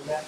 Bien,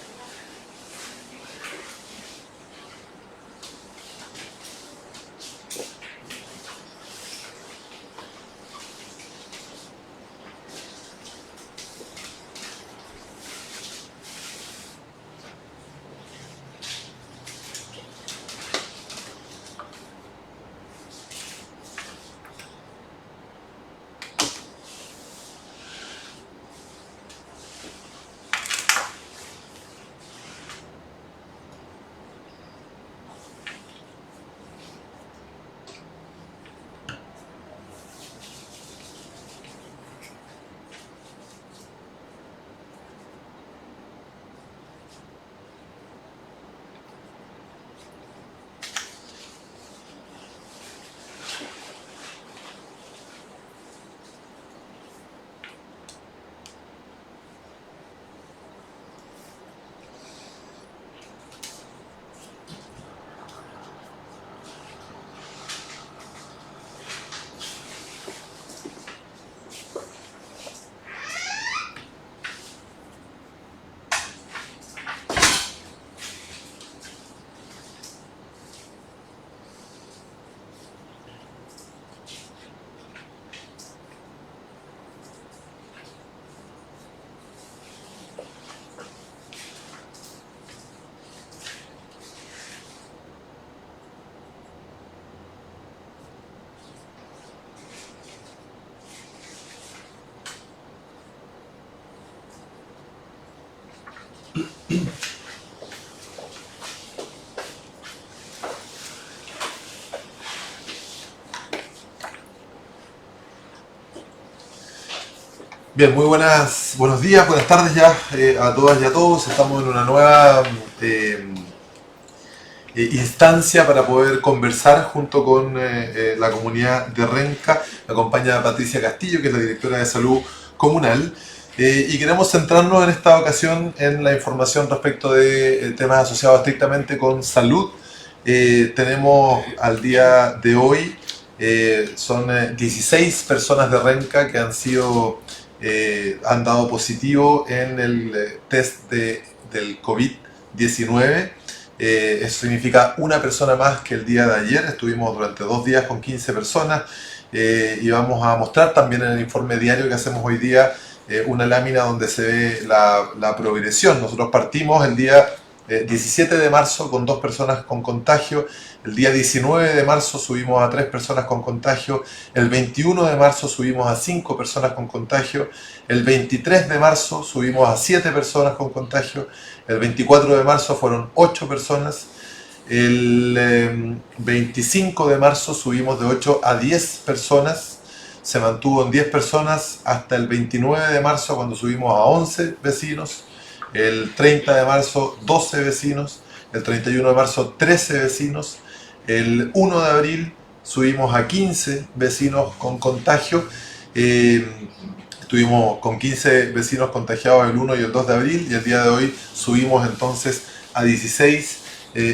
buenos días, buenas tardes ya a todas y a todos. Estamos en una nueva instancia para poder conversar junto con la comunidad de Renca. Me acompaña Patricia Castillo, que es la directora de Salud Comunal. Y queremos centrarnos en esta ocasión en la información respecto de temas asociados estrictamente con salud. Tenemos al día de hoy, son 16 personas de Renca que han dado positivo en el test del COVID-19. Eso significa una persona más que el día de ayer. Estuvimos durante 2 días con 15 personas y vamos a mostrar también en el informe diario que hacemos hoy día una lámina donde se ve la progresión. Nosotros partimos el día 17 de marzo con 2 personas con contagio, el día 19 de marzo subimos a 3 personas con contagio, el 21 de marzo subimos a 5 personas con contagio, el 23 de marzo subimos a 7 personas con contagio, el 24 de marzo fueron 8 personas, el 25 de marzo subimos de 8 a 10 personas, se mantuvo en 10 personas hasta el 29 de marzo cuando subimos a 11 vecinos, el 30 de marzo 12 vecinos, el 31 de marzo 13 vecinos, el 1 de abril subimos a 15 vecinos con contagio, estuvimos con 15 vecinos contagiados el 1 y el 2 de abril y el día de hoy subimos entonces a 16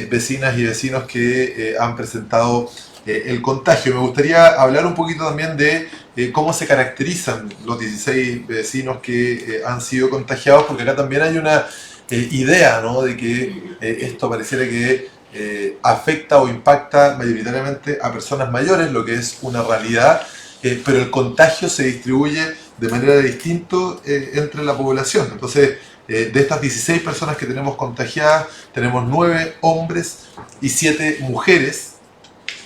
vecinas y vecinos que han presentado el contagio. Me gustaría hablar un poquito también de cómo se caracterizan los 16 vecinos que han sido contagiados, porque acá también hay una idea, ¿no?, de que esto pareciera que afecta o impacta mayoritariamente a personas mayores, lo que es una realidad, pero el contagio se distribuye de manera distinta entre la población. Entonces, de estas 16 personas que tenemos contagiadas, tenemos 9 hombres y 7 mujeres,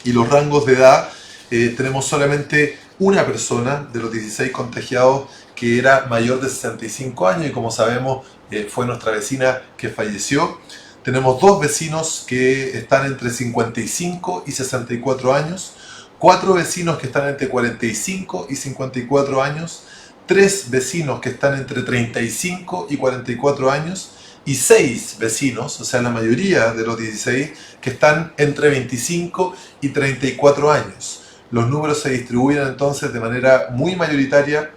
y los rangos de edad, tenemos solamente una persona de los 16 contagiados que era mayor de 65 años y como sabemos fue nuestra vecina que falleció. Tenemos 2 vecinos que están entre 55 y 64 años, 4 vecinos que están entre 45 y 54 años, 3 vecinos que están entre 35 y 44 años y 6 vecinos, o sea la mayoría de los 16, que están entre 25 y 34 años. Los números se distribuyen entonces de manera muy mayoritaria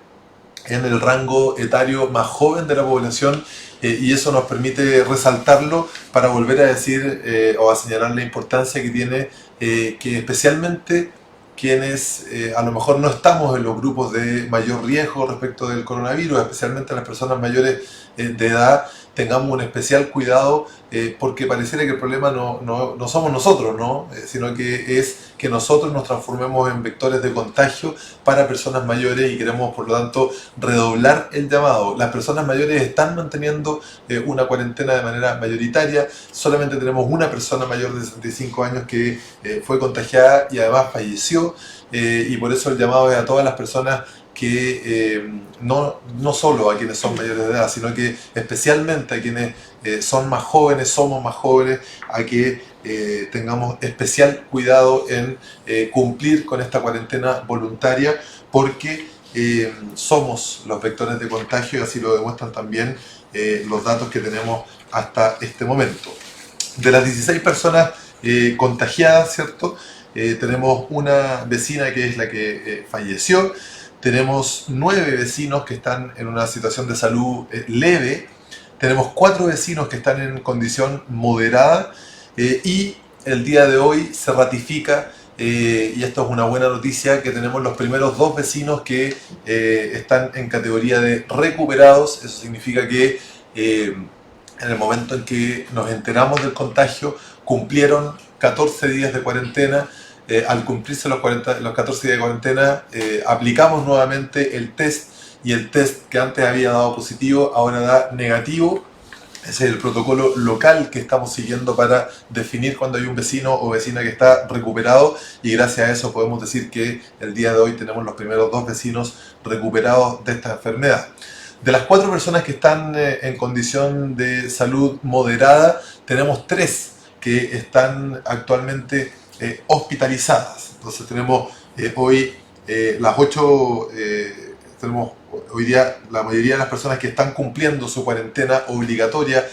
en el rango etario más joven de la población y eso nos permite resaltarlo para volver a decir o a señalar la importancia que tiene que especialmente quienes a lo mejor no estamos en los grupos de mayor riesgo respecto del coronavirus, especialmente las personas mayores de edad, tengamos un especial cuidado porque pareciera que el problema no somos nosotros, ¿no? Sino que es que nosotros nos transformemos en vectores de contagio para personas mayores y queremos, por lo tanto, redoblar el llamado. Las personas mayores están manteniendo una cuarentena de manera mayoritaria. Solamente tenemos una persona mayor de 65 años que fue contagiada y además falleció. Y por eso el llamado es a todas las personas que no solo a quienes son mayores de edad, sino que especialmente a quienes son más jóvenes, somos más jóvenes, a que tengamos especial cuidado en cumplir con esta cuarentena voluntaria, porque somos los vectores de contagio y así lo demuestran también los datos que tenemos hasta este momento. De las 16 personas contagiadas, ¿cierto? Tenemos una vecina que es la que falleció. Tenemos 9 vecinos que están en una situación de salud leve. Tenemos 4 vecinos que están en condición moderada. Y el día de hoy se ratifica, y esto es una buena noticia, que tenemos los primeros 2 vecinos que están en categoría de recuperados. Eso significa que en el momento en que nos enteramos del contagio, cumplieron 14 días de cuarentena. Al cumplirse los 14 días de cuarentena, aplicamos nuevamente el test, y el test que antes había dado positivo ahora da negativo. Ese es el protocolo local que estamos siguiendo para definir cuando hay un vecino o vecina que está recuperado, y gracias a eso podemos decir que el día de hoy tenemos los primeros 2 vecinos recuperados de esta enfermedad. De las 4 personas que están en condición de salud moderada, tenemos 3 que están actualmente hospitalizadas. Entonces tenemos hoy las 8, tenemos hoy día la mayoría de las personas que están cumpliendo su cuarentena obligatoria,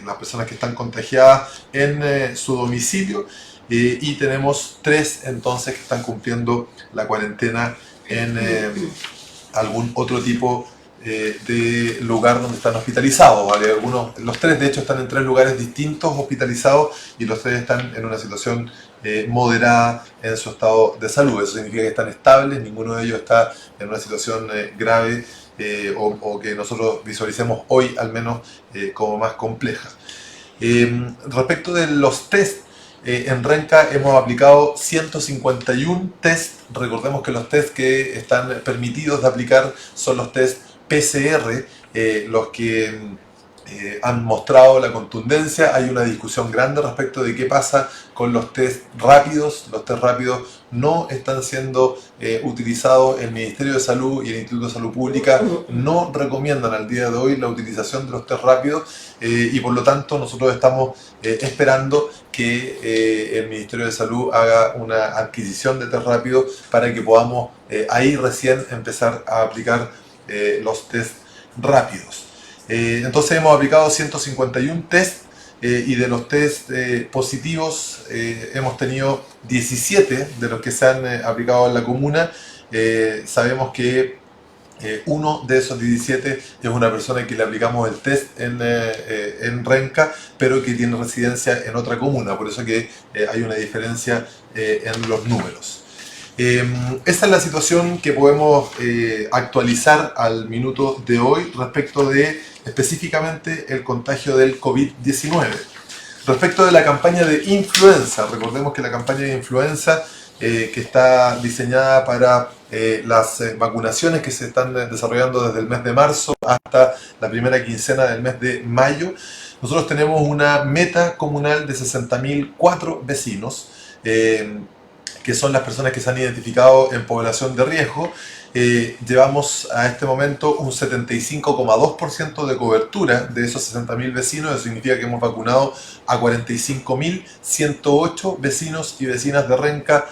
las personas que están contagiadas en su domicilio, y tenemos 3 entonces que están cumpliendo la cuarentena en algún otro tipo de lugar donde están hospitalizados, ¿vale? Los 3 de hecho están en 3 lugares distintos hospitalizados, y los 3 están en una situación moderada en su estado de salud. Eso significa que están estables, ninguno de ellos está en una situación grave o que nosotros visualicemos hoy al menos como más compleja. Respecto de los test, en Renca hemos aplicado 151 test. Recordemos que los test que están permitidos de aplicar son los test PCR, los que han mostrado la contundencia. Hay una discusión grande respecto de qué pasa con los test rápidos. Los test rápidos no están siendo utilizados. El Ministerio de Salud y el Instituto de Salud Pública no recomiendan al día de hoy la utilización de los test rápidos, y por lo tanto nosotros estamos esperando que el Ministerio de Salud haga una adquisición de test rápidos para que podamos ahí recién empezar a aplicar los test rápidos. Entonces hemos aplicado 151 test, y de los test positivos hemos tenido 17 de los que se han aplicado en la comuna. Sabemos que uno de esos 17 es una persona que le aplicamos el test en Renca, pero que tiene residencia en otra comuna, por eso que hay una diferencia en los números. Esa es la situación que podemos actualizar al minuto de hoy respecto de específicamente el contagio del COVID-19. Respecto de la campaña de influenza, recordemos que la campaña de influenza que está diseñada para las vacunaciones que se están desarrollando desde el mes de marzo hasta la primera quincena del mes de mayo, nosotros tenemos una meta comunal de 60.004 vecinos, que son las personas que se han identificado en población de riesgo. Llevamos a este momento un 75,2% de cobertura de esos 60.000 vecinos. Eso significa que hemos vacunado a 45.108 vecinos y vecinas de Renca,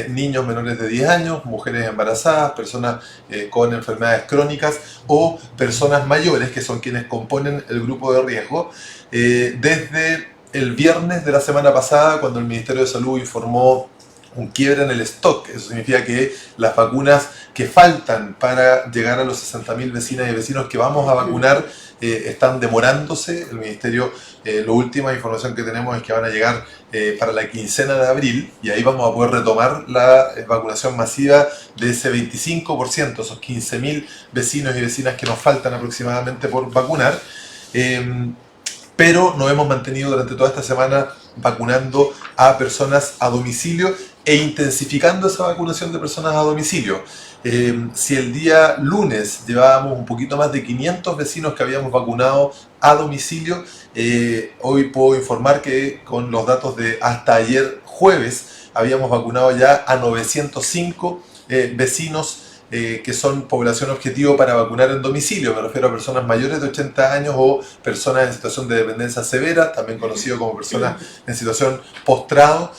niños menores de 10 años, mujeres embarazadas, personas con enfermedades crónicas o personas mayores, que son quienes componen el grupo de riesgo. Desde el viernes de la semana pasada, cuando el Ministerio de Salud informó un quiebre en el stock, eso significa que las vacunas que faltan para llegar a los 60.000 vecinas y vecinos que vamos a vacunar están demorándose. El Ministerio, la última información que tenemos es que van a llegar para la quincena de abril, y ahí vamos a poder retomar la vacunación masiva de ese 25%, esos 15.000 vecinos y vecinas que nos faltan aproximadamente por vacunar. pero nos hemos mantenido durante toda esta semana vacunando a personas a domicilio e intensificando esa vacunación de personas a domicilio. Si el día lunes llevábamos un poquito más de 500 vecinos que habíamos vacunado a domicilio, hoy puedo informar que con los datos de hasta ayer jueves habíamos vacunado ya a 905 vecinos que son población objetivo para vacunar en domicilio. Me refiero a personas mayores de 80 años o personas en situación de dependencia severa, también conocido como personas en situación postrado.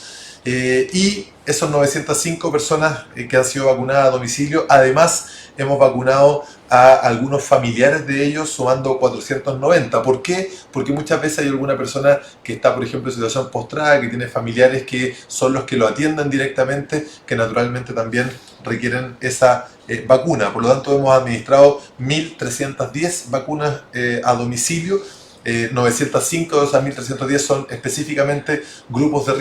Y esos 905 personas que han sido vacunadas a domicilio, además hemos vacunado a algunos familiares de ellos, sumando 490. ¿Por qué? Porque muchas veces hay alguna persona que está, por ejemplo, en situación postrada, que tiene familiares que son los que lo atienden directamente, que naturalmente también requieren esa vacuna. Por lo tanto, hemos administrado 1.310 vacunas a domicilio. 905 de esas 1.310 son específicamente grupos de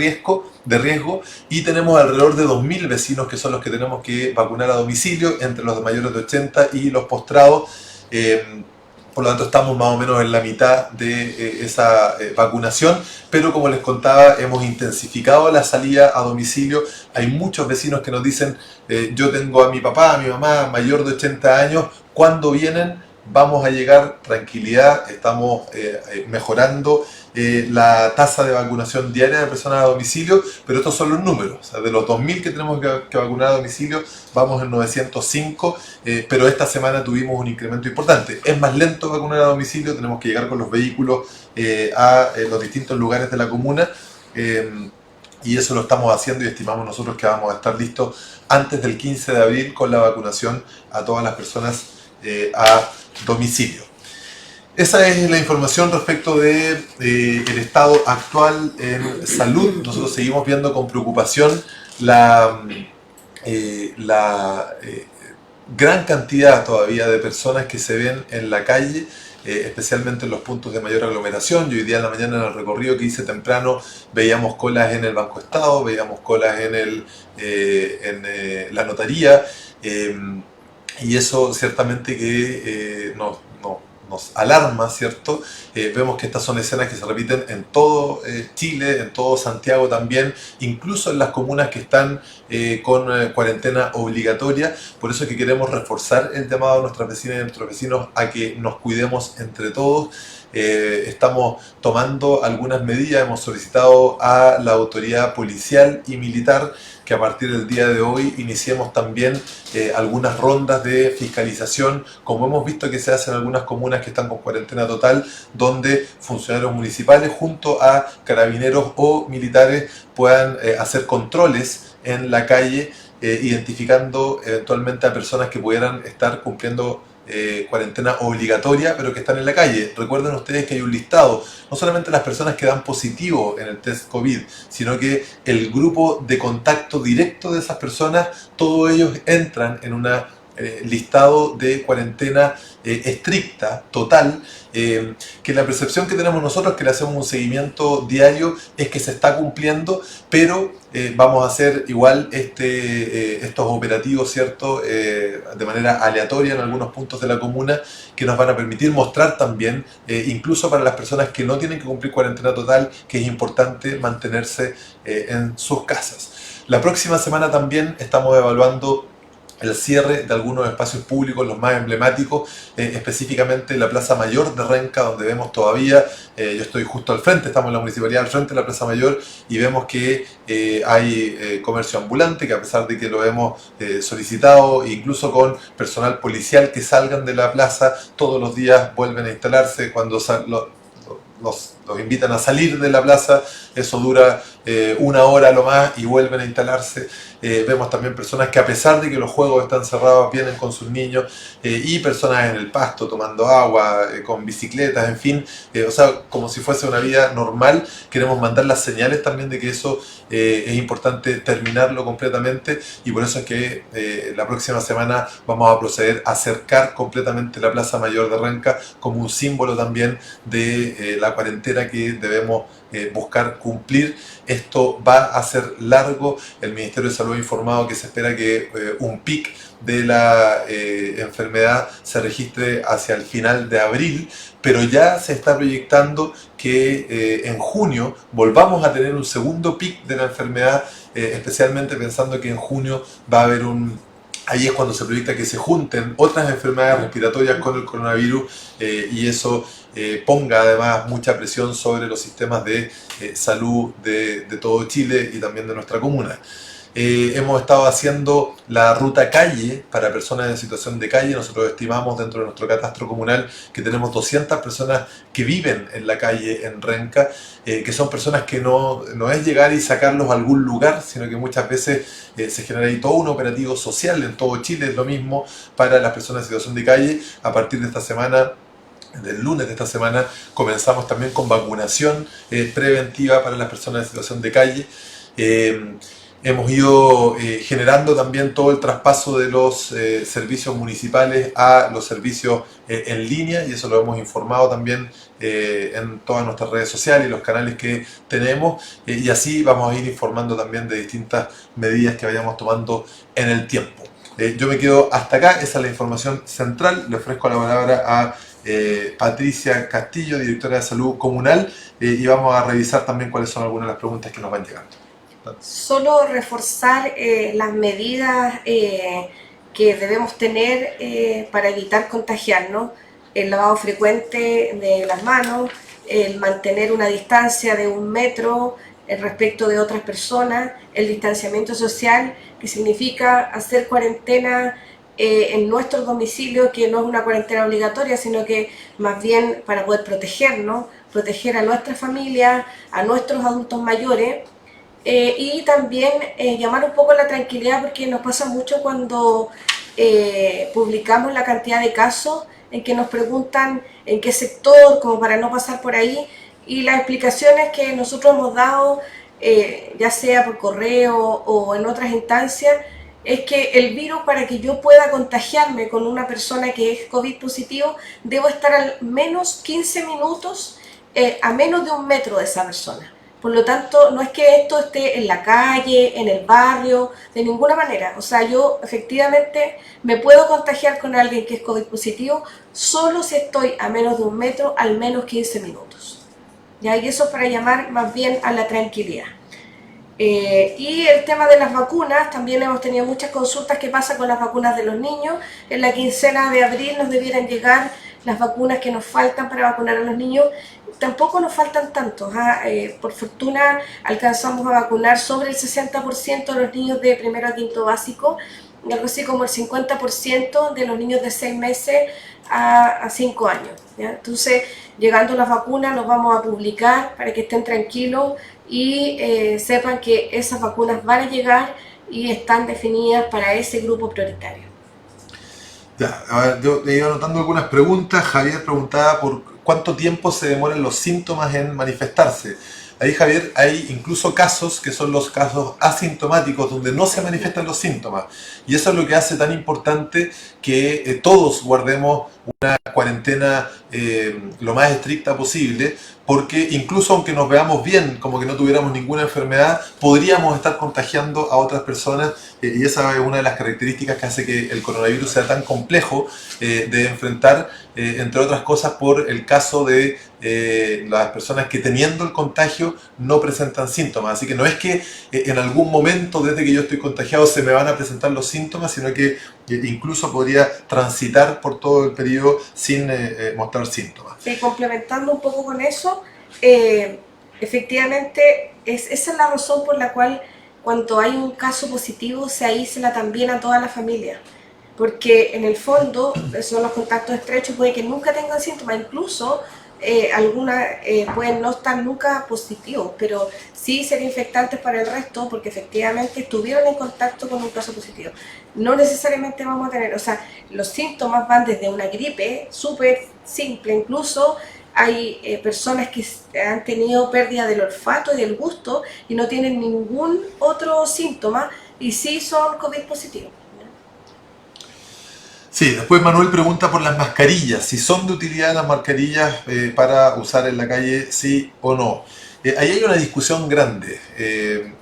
riesgo, y tenemos alrededor de 2.000 vecinos que son los que tenemos que vacunar a domicilio, entre los de mayores de 80 y los postrados. Por lo tanto, estamos más o menos en la mitad de esa vacunación, pero como les contaba, hemos intensificado la salida a domicilio. Hay muchos vecinos que nos dicen, yo tengo a mi papá, a mi mamá mayor de 80 años, ¿cuándo vienen? Vamos a llegar, tranquilidad, estamos mejorando la tasa de vacunación diaria de personas a domicilio, pero estos son los números. O sea, de los 2.000 que tenemos que vacunar a domicilio, vamos en 905, pero esta semana tuvimos un incremento importante. Es más lento vacunar a domicilio, tenemos que llegar con los vehículos a los distintos lugares de la comuna, y eso lo estamos haciendo y estimamos nosotros que vamos a estar listos antes del 15 de abril con la vacunación a todas las personas a domicilio. Esa es la información respecto de el estado actual en salud. Nosotros seguimos viendo con preocupación la gran cantidad todavía de personas que se ven en la calle, especialmente en los puntos de mayor aglomeración. Yo hoy día en la mañana, en el recorrido que hice temprano, veíamos colas en el Banco Estado, veíamos colas en la notaría, y eso ciertamente que nos alarma, ¿cierto? Vemos que estas son escenas que se repiten en todo Chile, en todo Santiago también, incluso en las comunas que están con cuarentena obligatoria. Por eso es que queremos reforzar el llamado a nuestras vecinas y a nuestros vecinos a que nos cuidemos entre todos. Estamos tomando algunas medidas, hemos solicitado a la autoridad policial y militar que a partir del día de hoy iniciemos también algunas rondas de fiscalización, como hemos visto que se hace en algunas comunas que están con cuarentena total, donde funcionarios municipales junto a carabineros o militares puedan hacer controles en la calle, identificando eventualmente a personas que pudieran estar cumpliendo cuarentena obligatoria, pero que están en la calle. Recuerden ustedes que hay un listado, no solamente las personas que dan positivo en el test COVID, sino que el grupo de contacto directo de esas personas, todos ellos entran en un listado de cuarentena estricta, total, que la percepción que tenemos nosotros, que le hacemos un seguimiento diario, es que se está cumpliendo, pero vamos a hacer igual estos operativos, ¿cierto? De manera aleatoria en algunos puntos de la comuna, que nos van a permitir mostrar también, incluso para las personas que no tienen que cumplir cuarentena total, que es importante mantenerse en sus casas. La próxima semana también estamos evaluando el cierre de algunos espacios públicos, los más emblemáticos, específicamente la Plaza Mayor de Renca, donde vemos todavía, yo estoy justo al frente, estamos en la municipalidad al frente de la Plaza Mayor, y vemos que hay comercio ambulante, que a pesar de que lo hemos solicitado, incluso con personal policial que salgan de la plaza, todos los días vuelven a instalarse cuando los invitan a salir de la plaza, eso dura una hora lo más y vuelven a instalarse. Vemos también personas que, a pesar de que los juegos están cerrados, vienen con sus niños, y personas en el pasto tomando agua, con bicicletas, en fin, o sea, como si fuese una vida normal. Queremos mandar las señales también de que eso es importante terminarlo completamente, y por eso es que la próxima semana vamos a proceder a cercar completamente la Plaza Mayor de Renca como un símbolo también de la cuarentena que debemos buscar cumplir. Esto va a ser largo. El Ministerio de Salud ha informado que se espera que un pic de la enfermedad se registre hacia el final de abril, pero ya se está proyectando que en junio volvamos a tener un segundo pic de la enfermedad, especialmente pensando que en junio va a haber ahí es cuando se proyecta que se junten otras enfermedades respiratorias con el coronavirus, y eso ponga además mucha presión sobre los sistemas de salud de todo Chile y también de nuestra comuna. Hemos estado haciendo la ruta calle para personas en situación de calle. Nosotros estimamos dentro de nuestro catastro comunal que tenemos 200 personas que viven en la calle en Renca, que son personas que no es llegar y sacarlos a algún lugar, sino que muchas veces se genera ahí todo un operativo social en todo Chile. Es lo mismo para las personas en situación de calle. A partir de esta semana, del lunes de esta semana, comenzamos también con vacunación preventiva para las personas en situación de calle. Hemos ido generando también todo el traspaso de los servicios municipales a los servicios en línea, y eso lo hemos informado también en todas nuestras redes sociales y los canales que tenemos, y así vamos a ir informando también de distintas medidas que vayamos tomando en el tiempo. Yo me quedo hasta acá, esa es la información central. Le ofrezco la palabra a Patricia Castillo, directora de Salud Comunal, y vamos a revisar también cuáles son algunas de las preguntas que nos van llegando. Solo reforzar las medidas que debemos tener para evitar contagiarnos: el lavado frecuente de las manos, el mantener una distancia de 1 metro respecto de otras personas, el distanciamiento social, que significa hacer cuarentena en nuestro domicilio, que no es una cuarentena obligatoria, sino que más bien para poder protegernos, proteger a nuestra familia, a nuestros adultos mayores. Y también llamar un poco a la tranquilidad, porque nos pasa mucho cuando publicamos la cantidad de casos en que nos preguntan en qué sector, como para no pasar por ahí, y las explicaciones que nosotros hemos dado, ya sea por correo o en otras instancias, es que el virus, para que yo pueda contagiarme con una persona que es COVID positivo, debo estar al menos 15 minutos a menos de 1 metro de esa persona. Por lo tanto, no es que esto esté en la calle, en el barrio, de ninguna manera. O sea, yo efectivamente me puedo contagiar con alguien que es COVID positivo solo si estoy a menos de 1 metro, al menos 15 minutos. ¿Ya? Y eso es para llamar más bien a la tranquilidad. Y el tema de las vacunas, también hemos tenido muchas consultas. ¿Qué pasa con las vacunas de los niños? En la quincena de abril nos debieran llegar las vacunas que nos faltan para vacunar a los niños. Tampoco nos faltan tantos, por fortuna alcanzamos a vacunar sobre el 60% de los niños de primero a quinto básico, y algo así como el 50% de los niños de 6 meses a 5 años, ¿ya? Entonces, llegando las vacunas, los vamos a publicar para que estén tranquilos y sepan que esas vacunas van a llegar y están definidas para ese grupo prioritario. Ya, a ver, yo le iba anotando algunas preguntas. Javier preguntaba por cuánto tiempo se demoran los síntomas en manifestarse. Ahí, Javier, hay incluso casos que son los casos asintomáticos, donde no se manifiestan los síntomas. Y eso es lo que hace tan importante que todos guardemos una cuarentena lo más estricta posible, porque incluso aunque nos veamos bien, como que no tuviéramos ninguna enfermedad, podríamos estar contagiando a otras personas, y esa es una de las características que hace que el coronavirus sea tan complejo de enfrentar, entre otras cosas por el caso de las personas que, teniendo el contagio, no presentan síntomas. Así que no es que en algún momento desde que yo estoy contagiado se me van a presentar los síntomas, sino que incluso podría transitar por todo el periodo sin mostrar síntomas. Sí, complementando un poco con eso, efectivamente esa es la razón por la cual cuando hay un caso positivo se aísla también a toda la familia, porque en el fondo son los contactos estrechos, puede que nunca tengan síntomas, incluso algunas pueden no estar nunca positivos, pero sí ser infectantes para el resto, porque efectivamente estuvieron en contacto con un caso positivo. No necesariamente vamos a tener, o sea, los síntomas van desde una gripe súper simple, incluso hay personas que han tenido pérdida del olfato y del gusto y no tienen ningún otro síntoma y sí son COVID positivos. Sí, después Manuel pregunta por las mascarillas, si son de utilidad las mascarillas para usar en la calle, sí o no. Ahí hay una discusión grande,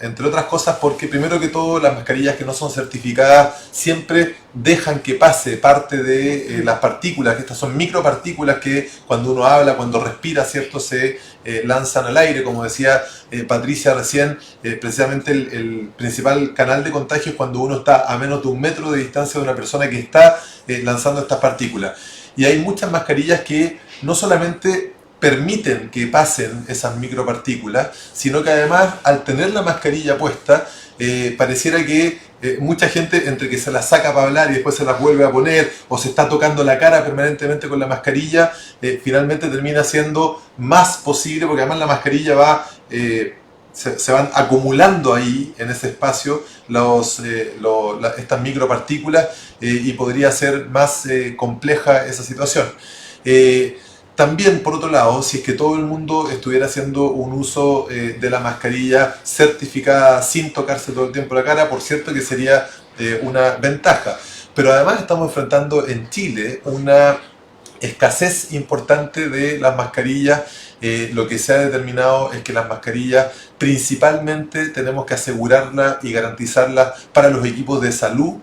entre otras cosas porque primero que todo las mascarillas que no son certificadas siempre dejan que pase parte de las partículas, que estas son micropartículas que cuando uno habla, cuando respira, ¿cierto?, se lanzan al aire. Como decía Patricia recién, precisamente el principal canal de contagio es cuando uno está a menos de 1 metro de distancia de una persona que está lanzando estas partículas. Y hay muchas mascarillas que no solamente permiten que pasen esas micropartículas, sino que además al tener la mascarilla puesta, pareciera que mucha gente entre que se la saca para hablar y después se las vuelve a poner o se está tocando la cara permanentemente con la mascarilla, finalmente termina siendo más posible, porque además la mascarilla va... se van acumulando ahí en ese espacio estas micropartículas, y podría ser más compleja esa situación. También, por otro lado, si es que todo el mundo estuviera haciendo un uso de la mascarilla certificada sin tocarse todo el tiempo la cara, por cierto que sería una ventaja. Pero además estamos enfrentando en Chile una escasez importante de las mascarillas. Lo que se ha determinado es que las mascarillas principalmente tenemos que asegurarlas y garantizarlas para los equipos de salud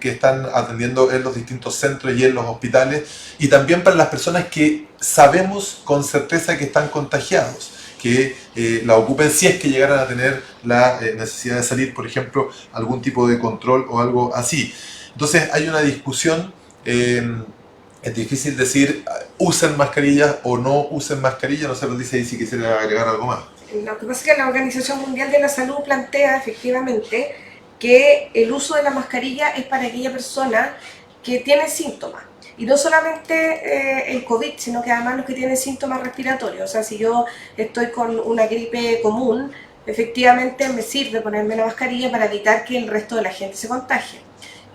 que están atendiendo en los distintos centros y en los hospitales, y también para las personas que sabemos con certeza que están contagiados, que la ocupen si es que llegaran a tener la necesidad de salir, por ejemplo, algún tipo de control o algo así. Entonces hay una discusión. Es difícil decir usen mascarillas o no usen mascarillas. No sé, nos dice ahí si quisiera agregar algo más. Lo que pasa es que la Organización Mundial de la Salud plantea efectivamente que el uso de la mascarilla es para aquella persona que tiene síntomas. Y no solamente el COVID, sino que además los que tienen síntomas respiratorios. O sea, si yo estoy con una gripe común, efectivamente me sirve ponerme la mascarilla para evitar que el resto de la gente se contagie.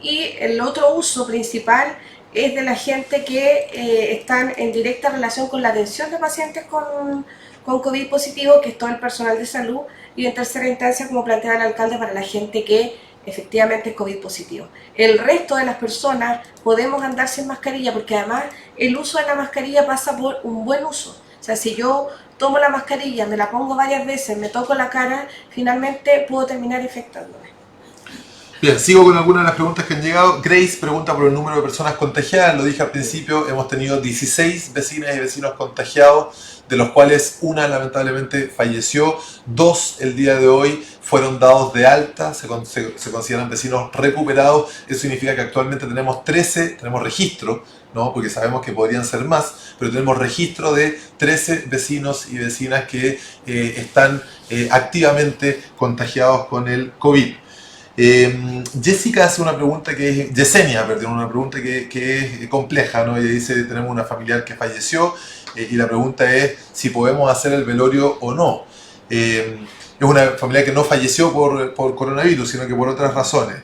Y el otro uso principal es de la gente que están en directa relación con la atención de pacientes con COVID positivo, que es todo el personal de salud, y en tercera instancia, como plantea el alcalde, para la gente que efectivamente es COVID positivo. El resto de las personas podemos andar sin mascarilla, porque además el uso de la mascarilla pasa por un buen uso. O sea, si yo tomo la mascarilla, me la pongo varias veces, me toco la cara, finalmente puedo terminar infectándome. Bien, sigo con algunas de las preguntas que han llegado. Grace pregunta por el número de personas contagiadas. Lo dije al principio, hemos tenido 16 vecinas y vecinos contagiados, de los cuales una lamentablemente falleció, 2 el día de hoy fueron dados de alta, se consideran vecinos recuperados. Eso significa que actualmente tenemos 13, tenemos registro, ¿no?, porque sabemos que podrían ser más, pero tenemos registro de 13 vecinos y vecinas que están activamente contagiados con el COVID. Jessica hace una pregunta que es, Yesenia, perdón, una pregunta que es compleja, ¿no? Ella dice, tenemos una familiar que falleció, y la pregunta es si podemos hacer el velorio o no. Es una familiar que no falleció por coronavirus, sino que por otras razones.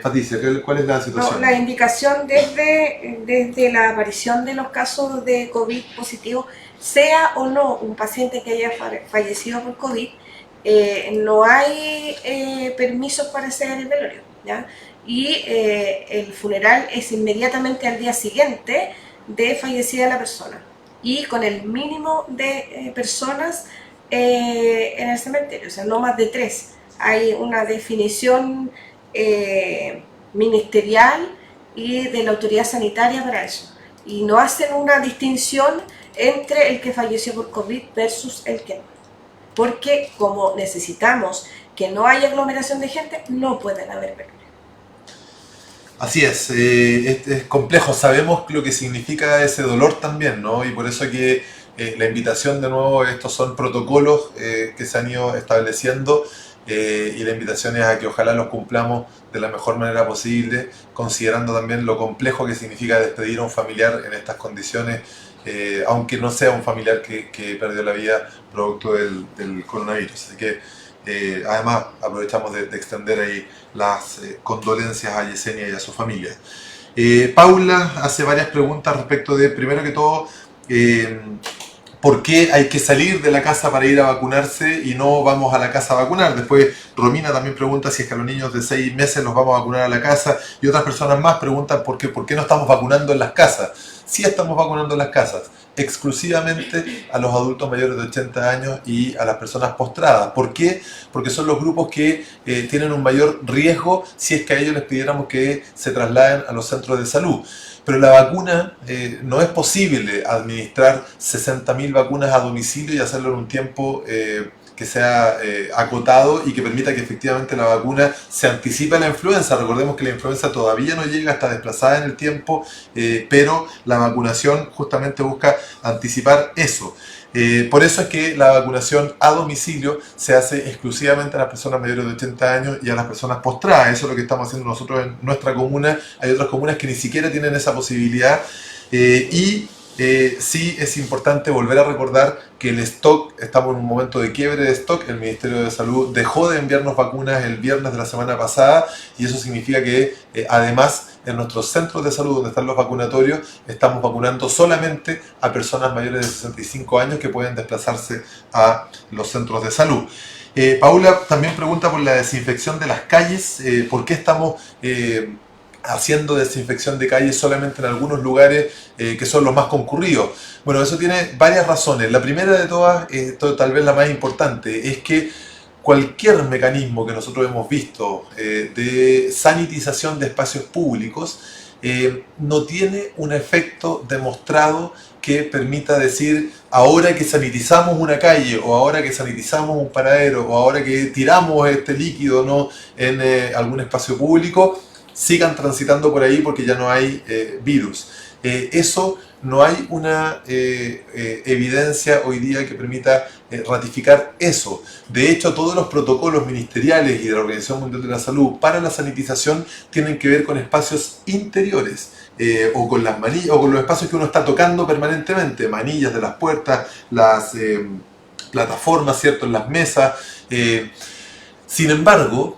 Patricia, ¿cuál es la situación? No, la indicación desde la aparición de los casos de COVID positivo, sea o no un paciente que haya fallecido por COVID, no hay permisos para hacer el velorio, ¿ya? Y el funeral es inmediatamente al día siguiente de fallecida la persona, y con el mínimo de personas en el cementerio, o sea, no más de 3. Hay una definición ministerial y de la autoridad sanitaria para eso, y no hacen una distinción entre el que falleció por COVID versus el que no. Porque como necesitamos que no haya aglomeración de gente, no pueden haber velorios. Así es complejo, sabemos lo que significa ese dolor también, ¿no? Y por eso que la invitación de nuevo, estos son protocolos que se han ido estableciendo, y la invitación es a que ojalá los cumplamos de la mejor manera posible, considerando también lo complejo que significa despedir a un familiar en estas condiciones, aunque no sea un familiar que perdió la vida producto del coronavirus. Así que además aprovechamos de extender ahí las condolencias a Yesenia y a su familia. Paula hace varias preguntas respecto de, primero que todo, ¿por qué hay que salir de la casa para ir a vacunarse y no vamos a la casa a vacunar? Después Romina también pregunta si es que a los niños de 6 meses los vamos a vacunar a la casa, y otras personas más preguntan por qué no estamos vacunando en las casas. sí estamos vacunando en las casas, exclusivamente a los adultos mayores de 80 años y a las personas postradas. ¿Por qué? Porque son los grupos que tienen un mayor riesgo si es que a ellos les pidiéramos que se trasladen a los centros de salud. Pero la vacuna, no es posible administrar 60.000 vacunas a domicilio y hacerlo en un tiempo que sea acotado y que permita que efectivamente la vacuna se anticipe a la influenza. Recordemos que la influenza todavía no llega, está desplazada en el tiempo, pero la vacunación justamente busca anticipar eso. Por eso es que la vacunación a domicilio se hace exclusivamente a las personas mayores de 80 años y a las personas postradas. Eso es lo que estamos haciendo nosotros en nuestra comuna. Hay otras comunas que ni siquiera tienen esa posibilidad. Sí es importante volver a recordar que el stock, estamos en un momento de quiebre de stock. El Ministerio de Salud dejó de enviarnos vacunas el viernes de la semana pasada y eso significa que además en nuestros centros de salud donde están los vacunatorios estamos vacunando solamente a personas mayores de 65 años que pueden desplazarse a los centros de salud. Paula también pregunta por la desinfección de las calles. ¿Por qué estamos haciendo desinfección de calles solamente en algunos lugares que son los más concurridos? Bueno, eso tiene varias razones. La primera de todas, tal vez la más importante, es que cualquier mecanismo que nosotros hemos visto de sanitización de espacios públicos no tiene un efecto demostrado que permita decir ahora que sanitizamos una calle o ahora que sanitizamos un paradero o ahora que tiramos este líquido, ¿no?, en algún espacio público, sigan transitando por ahí porque ya no hay virus. Eso no hay una evidencia hoy día que permita ratificar eso. De hecho, todos los protocolos ministeriales y de la Organización Mundial de la Salud para la sanitización tienen que ver con espacios interiores o con las manillas o con los espacios que uno está tocando permanentemente, manillas de las puertas, las plataformas, ¿cierto?, en las mesas. Sin embargo,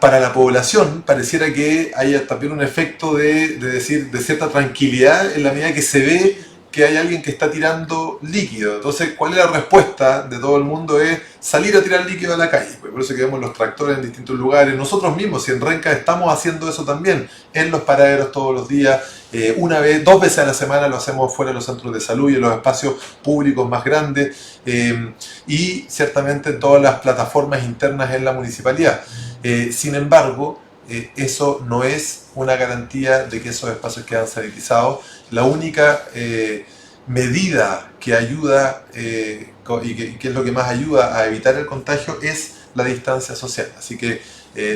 para la población pareciera que haya también un efecto de cierta tranquilidad en la medida que se ve que hay alguien que está tirando líquido. Entonces, ¿cuál es la respuesta de todo el mundo? Es salir a tirar líquido a la calle. Por eso que vemos los tractores en distintos lugares. Nosotros mismos, si en Renca, estamos haciendo eso también, en los paraderos todos los días. Dos veces a la semana lo hacemos fuera de los centros de salud y en los espacios públicos más grandes. Y ciertamente en todas las plataformas internas en la municipalidad. Sin embargo, eso no es una garantía de que esos espacios quedan sanitizados. La única medida que ayuda y que es lo que más ayuda a evitar el contagio es la distancia social. Así que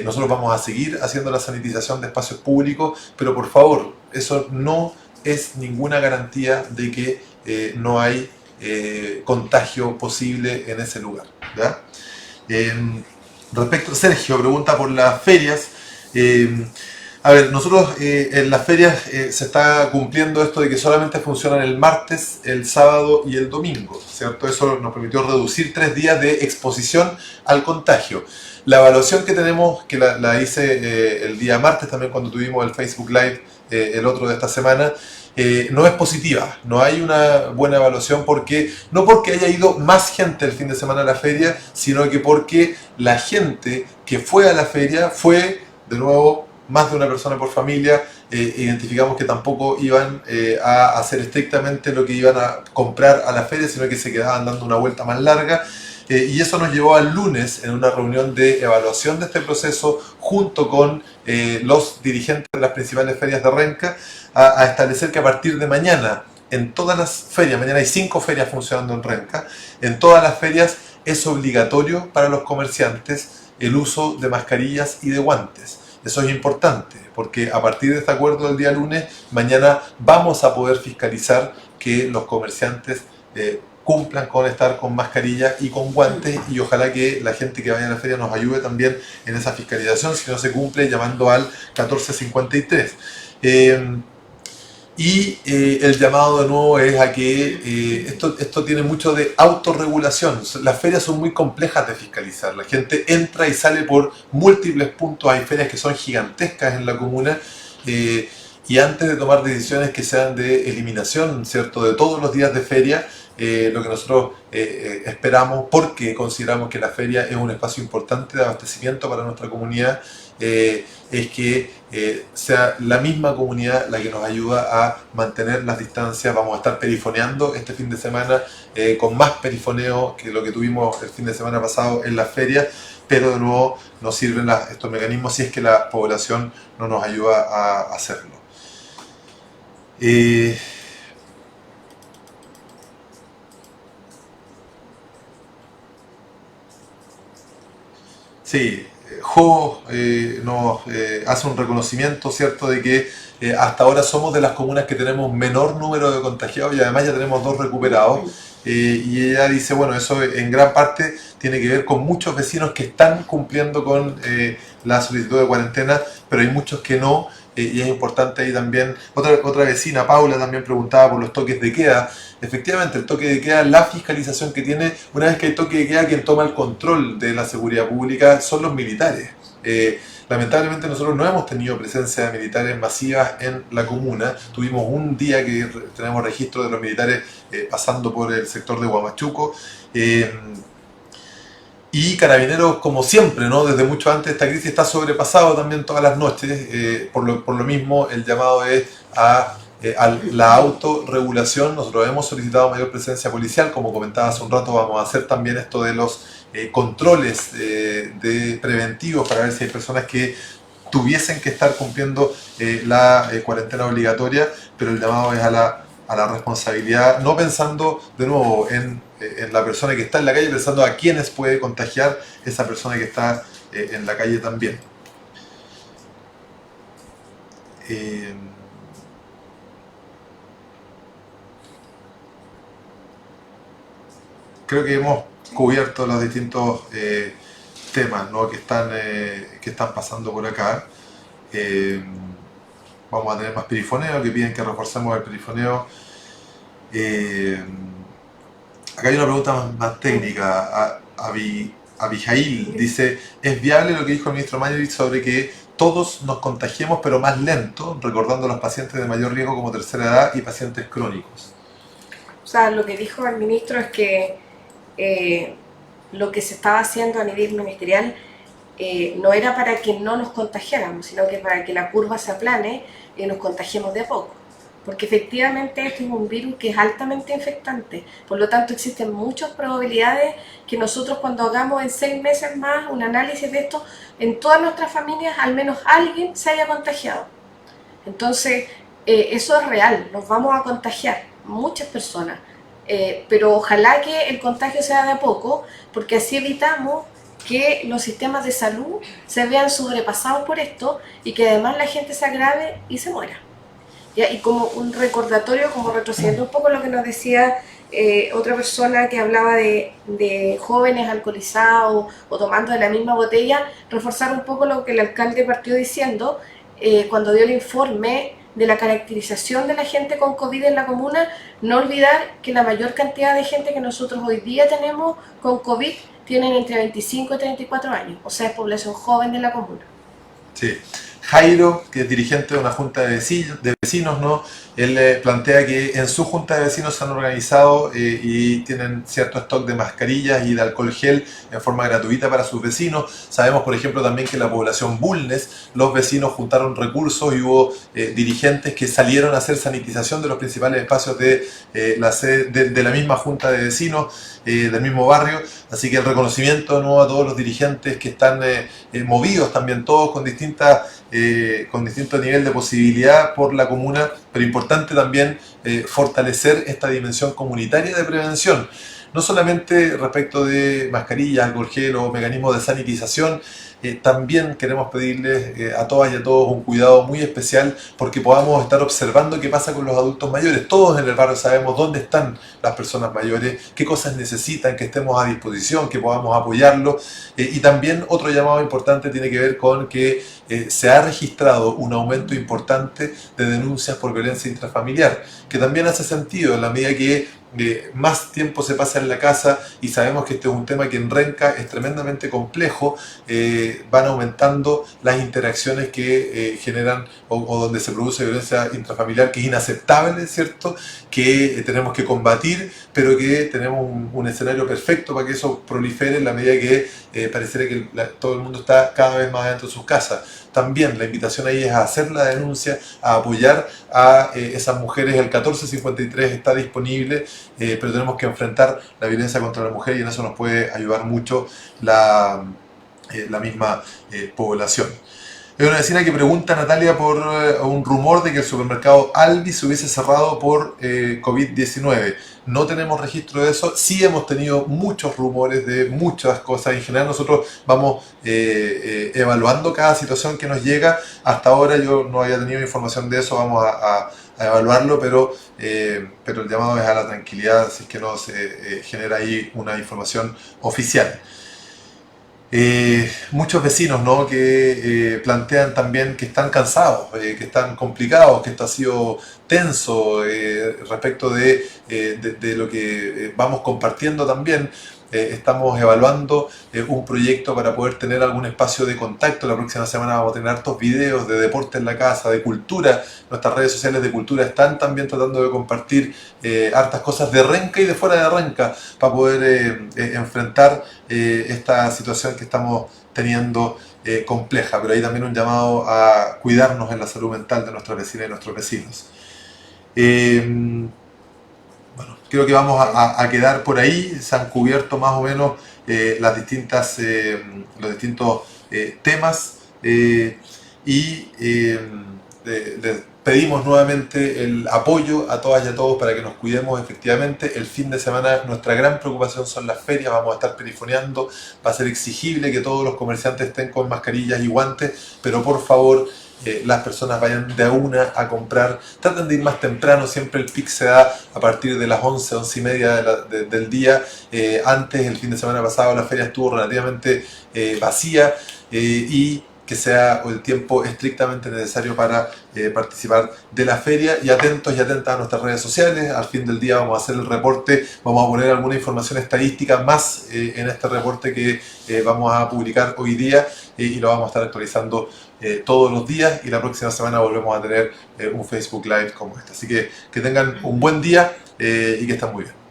nosotros vamos a seguir haciendo la sanitización de espacios públicos, pero por favor, eso no es ninguna garantía de que no hay contagio posible en ese lugar, ¿ya? Respecto, Sergio pregunta por las ferias. A ver, nosotros en las ferias se está cumpliendo esto de que solamente funcionan el martes, el sábado y el domingo, ¿cierto? Eso nos permitió reducir 3 días de exposición al contagio. La evaluación que tenemos, que la hice el día martes también cuando tuvimos el Facebook Live, el otro de esta semana, no es positiva, no hay una buena evaluación no porque haya ido más gente el fin de semana a la feria, sino que porque la gente que fue a la feria fue, de nuevo, más de una persona por familia. Identificamos que tampoco iban a hacer estrictamente lo que iban a comprar a la feria, sino que se quedaban dando una vuelta más larga. Y eso nos llevó al lunes en una reunión de evaluación de este proceso junto con los dirigentes de las principales ferias de Renca a establecer que a partir de mañana, en todas las ferias, mañana hay 5 ferias funcionando en Renca, en todas las ferias es obligatorio para los comerciantes el uso de mascarillas y de guantes. Eso es importante porque a partir de este acuerdo del día lunes, mañana vamos a poder fiscalizar que los comerciantes cumplan con estar con mascarilla y con guantes, y ojalá que la gente que vaya a la feria nos ayude también en esa fiscalización, si no se cumple, llamando al 1453. El llamado de nuevo es a que esto tiene mucho de autorregulación. Las ferias son muy complejas de fiscalizar. La gente entra y sale por múltiples puntos. Hay ferias que son gigantescas en la comuna. Y antes de tomar decisiones que sean de eliminación, ¿cierto?, de todos los días de feria, lo que nosotros esperamos, porque consideramos que la feria es un espacio importante de abastecimiento para nuestra comunidad, es que sea la misma comunidad la que nos ayuda a mantener las distancias. Vamos a estar perifoneando este fin de semana con más perifoneo que lo que tuvimos el fin de semana pasado en la feria, pero de nuevo nos sirven estos mecanismos si es que la población no nos ayuda a hacerlo. Sí, Jo nos hace un reconocimiento, ¿cierto?, de que hasta ahora somos de las comunas que tenemos menor número de contagiados y además ya tenemos 2 recuperados. Y ella dice, bueno, eso en gran parte tiene que ver con muchos vecinos que están cumpliendo con la solicitud de cuarentena, pero hay muchos que no. Y es importante ahí también, otra vecina, Paula, también preguntaba por los toques de queda. Efectivamente, el toque de queda, la fiscalización que tiene, una vez que hay toque de queda, quien toma el control de la seguridad pública son los militares. Lamentablemente nosotros no hemos tenido presencia de militares masivas en la comuna. Tuvimos un día que tenemos registro de los militares pasando por el sector de Huamachuco. Y Carabineros, como siempre, ¿no?, desde mucho antes, esta crisis está sobrepasado también todas las noches. Por lo mismo, el llamado es a la autorregulación. Nosotros hemos solicitado mayor presencia policial, como comentaba hace un rato, vamos a hacer también esto de los controles de preventivos para ver si hay personas que tuviesen que estar cumpliendo la cuarentena obligatoria, pero el llamado es a la responsabilidad, no pensando de nuevo en la persona que está en la calle, pensando a quiénes puede contagiar esa persona que está en la calle también. Creo que hemos cubierto los distintos temas, ¿no?, que están pasando por acá. Vamos a tener más perifoneo, que piden que reforcemos el perifoneo. Acá hay una pregunta más técnica. Abijail dice, ¿es viable lo que dijo el ministro Mañalich sobre que todos nos contagiemos pero más lento, recordando a los pacientes de mayor riesgo como tercera edad y pacientes crónicos? O sea, lo que dijo el ministro es que lo que se estaba haciendo a nivel ministerial no era para que no nos contagiáramos, sino que para que la curva se aplane y nos contagiemos de a poco. Porque efectivamente esto es un virus que es altamente infectante, por lo tanto existen muchas probabilidades que nosotros cuando hagamos en 6 meses más un análisis de esto, en todas nuestras familias al menos alguien se haya contagiado. Entonces eso es real, nos vamos a contagiar, muchas personas, pero ojalá que el contagio sea de a poco, porque así evitamos que los sistemas de salud se vean sobrepasados por esto y que además la gente se agrave y se muera. ¿Ya? Y como un recordatorio, como retrocediendo un poco lo que nos decía otra persona que hablaba de jóvenes alcoholizados o tomando de la misma botella, reforzar un poco lo que el alcalde partió diciendo cuando dio el informe de la caracterización de la gente con COVID en la comuna. No olvidar que la mayor cantidad de gente que nosotros hoy día tenemos con COVID tienen entre 25 y 34 años, o sea, es población joven de la comuna. Sí. Jairo, que es dirigente de una junta de vecinos, ¿no?, él plantea que en su junta de vecinos se han organizado y tienen cierto stock de mascarillas y de alcohol gel en forma gratuita para sus vecinos. Sabemos, por ejemplo, también que en la población Bulnes los vecinos juntaron recursos y hubo dirigentes que salieron a hacer sanitización de los principales espacios de la misma junta de vecinos del mismo barrio. Así que el reconocimiento de nuevo a todos los dirigentes que están movidos también, todos con distinto nivel de posibilidad por la comuna, pero importante también fortalecer esta dimensión comunitaria de prevención, no solamente respecto de mascarillas, alcohol gel o mecanismos de sanitización. También queremos pedirles a todas y a todos un cuidado muy especial porque podamos estar observando qué pasa con los adultos mayores. Todos en el barrio sabemos dónde están las personas mayores, qué cosas necesitan, que estemos a disposición, que podamos apoyarlos. Y también otro llamado importante tiene que ver con que se ha registrado un aumento importante de denuncias por violencia intrafamiliar, que también hace sentido en la medida que más tiempo se pasa en la casa, y sabemos que este es un tema que en Renca es tremendamente complejo, van aumentando las interacciones que generan o donde se produce violencia intrafamiliar, que es inaceptable, ¿cierto? Que tenemos que combatir, pero que tenemos un escenario perfecto para que eso prolifere en la medida que pareciera que todo el mundo está cada vez más dentro de sus casas. También la invitación ahí es a hacer la denuncia, a apoyar a esas mujeres. El 1453 está disponible, pero tenemos que enfrentar la violencia contra la mujer, y en eso nos puede ayudar mucho la misma población. Hay una vecina que pregunta, Natalia, por un rumor de que el supermercado Aldi se hubiese cerrado por COVID-19. No tenemos registro de eso. Sí hemos tenido muchos rumores de muchas cosas. En general nosotros vamos evaluando cada situación que nos llega. Hasta ahora yo no había tenido información de eso. Vamos a evaluarlo, pero el llamado es a la tranquilidad si es que no se genera ahí una información oficial. Muchos vecinos, ¿no?, que plantean también que están cansados, que están complicados, que esto ha sido tenso respecto de lo que vamos compartiendo también. Estamos evaluando un proyecto para poder tener algún espacio de contacto. La próxima semana vamos a tener hartos videos de deporte en la casa, de cultura. Nuestras redes sociales de cultura están también tratando de compartir hartas cosas de Renca y de fuera de Renca para poder enfrentar esta situación que estamos teniendo compleja. Pero hay también un llamado a cuidarnos en la salud mental de nuestras vecinas y nuestros vecinos. Bueno, creo que vamos a quedar por ahí. Se han cubierto más o menos los distintos temas, y les pedimos nuevamente el apoyo a todas y a todos para que nos cuidemos efectivamente. El fin de semana nuestra gran preocupación son las ferias, vamos a estar perifoneando, va a ser exigible que todos los comerciantes estén con mascarillas y guantes, pero por favor, las personas vayan de a una a comprar, traten de ir más temprano. Siempre el pic se da a partir de las 11, 11 y media del día. Antes, el fin de semana pasado, la feria estuvo relativamente vacía, y que sea el tiempo estrictamente necesario para participar de la feria. Y atentos y atentas a nuestras redes sociales. Al fin del día vamos a hacer el reporte, vamos a poner alguna información estadística más en este reporte que vamos a publicar hoy día, y lo vamos a estar actualizando todos los días, y la próxima semana volvemos a tener un Facebook Live como este. Así que tengan un buen día y que estén muy bien.